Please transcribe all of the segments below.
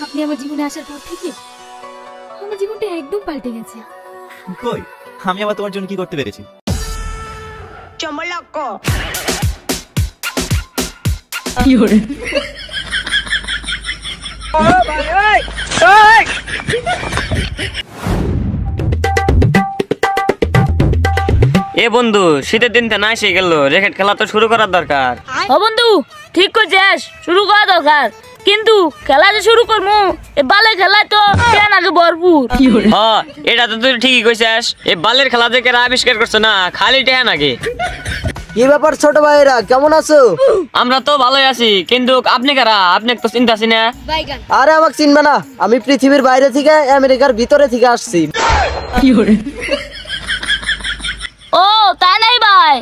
আপনি আমার জীবনে আসার পর থেকে আমার জীবনটা একদম পাল্টে গেছে। কই আমি আবার তোমার জন্য কি করতে পেরেছি? চমলক্কো কি হরে এ বন্ধু, শীতের দিন তো না এসে গেল, র্যাকেট খেলা তো শুরু করার দরকার। ও বন্ধু ঠিক করছিস, শুরু করা দরকার, কিন্তু খেলা যে শুরু করবো এ বালে খেলায় তো কেন আগে ভরপুর। হ্যাঁ এটা তো তুই ঠিকই কইছিস, এই বালের খেলা যে কেরা আবিষ্কার করছে না, খালি টেহা নাকি। কি ব্যাপার ছোট ভাইরা, কেমন আছো? আমরা তো ভালোই আছি, কিন্তু আপনি কারা? আপনি তো চিন্তা আছি না। আরে আমাকে চিনবে না, আমি পৃথিবীর বাইরে থেকে আমেরিকার ভিতরে থেকে আসছি। ও তাই নাই ভাই,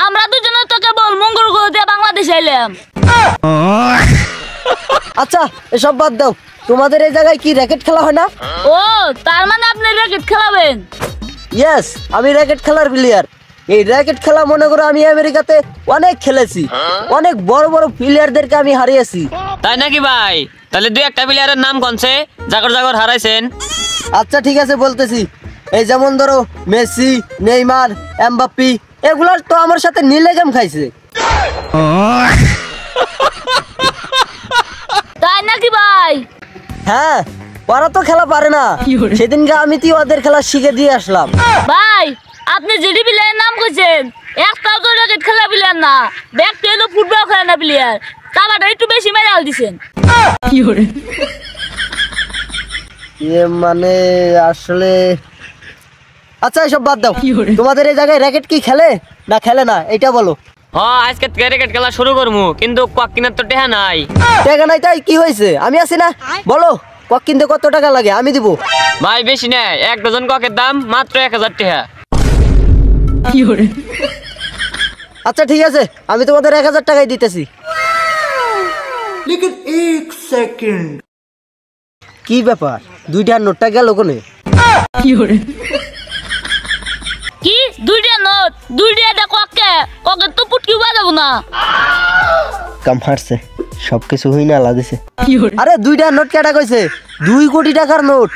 আমরা দুজনে তো কেবল মঙ্গল গ্রহ দিয়ে বাংলাদেশে এলাম। আচ্ছা এসব বাদ দাও, তোমাদের এই জায়গায় কি র্যাকেট খেলা হয় না? ও তার মানে আপনি র্যাকেট খেলাবেন? ইয়েস, আমি র্যাকেট খেলার প্লেয়ার। এই র্যাকেট খেলা মনে করো আমি আমেরিকাতে অনেক খেলেছি, অনেক বড় বড় প্লেয়ারদেরকে আমি হারিয়েছি। তাই নাকি ভাই? তাহলে দুই একটা প্লেয়ারের নাম কোনছে জাগর জাগর হারাইছেন? আচ্ছা ঠিক আছে বলতেছি, এই যেমন ধরো মেসি, নেইমার, এমবাপ্পি, এগুলোর তো আমার সাথে নীলে গেম খাইছে। তাই নাকি ভাই? হ্যাঁ, ওরা তো খেলা পারে না, সেদিনকে আমি তো ওদের খেলা শিখে দিয়ে আসলাম। ভাই আপনি যেটি প্লেয়ারের নাম কইছেন একটাও তো র্যাকেট খেলা প্লেয়ার না, ব্যক্তি হলো ফুটবল খেলা না প্লেয়ার, তাবাটা একটু বেশি মেরে দিছেন। মানে আসলে আচ্ছা এসব বাদ দাও, তোমাদের এই জায়গায় র্যাকেট কি খেলে না খেলে না এটা বলো। হ্যাঁ আজকে থেকে র্যাকেট খেলা শুরু করবো, কিন্তু কক কিনার তো টেহা নাই। টাকা নাই তাই কি হয়েছে, আমি আছি না, বলো কক কিনতে কত টাকা লাগে আমি দিব। ভাই বেশি না, এক ডজন ককের দাম মাত্র 1000 টাকা। আচ্ছা ঠিক আছে, আমি তোমাদের 1000 টাকাই দিতেছি। কি ব্যাপার, দুইটার নোটটা গেল কোনে? কি দুইটা নোট? দুইটা ককে ককে তো পুটকি বাজাবো না। কাম হারছে, সবকিছু হই না লাদিছে। আরে দুইটা নোট কেটা কইছে? 2 কোটি টাকার নোট।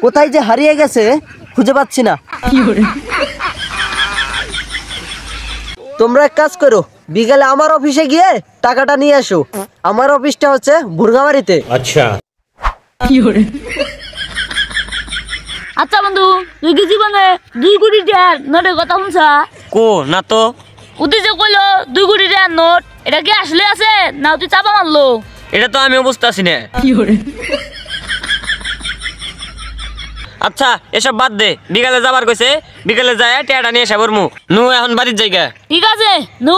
কোথায় যে হারিয়ে গেছে খুঁজে পাচ্ছি না। তোমরা এক কাজ করো, বিকালে আমার অফিসে গিয়ে টাকাটা নিয়ে আসো। আমার অফিসটা হচ্ছে ভুরগামারিতে। আচ্ছা আচ্ছা বন্ধু, তুই কি জীবনে 2 কোটি টাকার নোটের কথা শুনছা? কো না তো। উদি যে কইলো 2 কোটি টাকার নোট, এটা কি আসলে আছে না তুই চাপা মারলো? এটা তো আমি বুঝতে আছি না। আচ্ছা এসব বাদ দে, বিকালে যাবার কইছে, বিকালে যায় টেয়াটা নিয়ে এসে বরমু। নু এখন বাড়ির জায়গা। ঠিক আছে নু।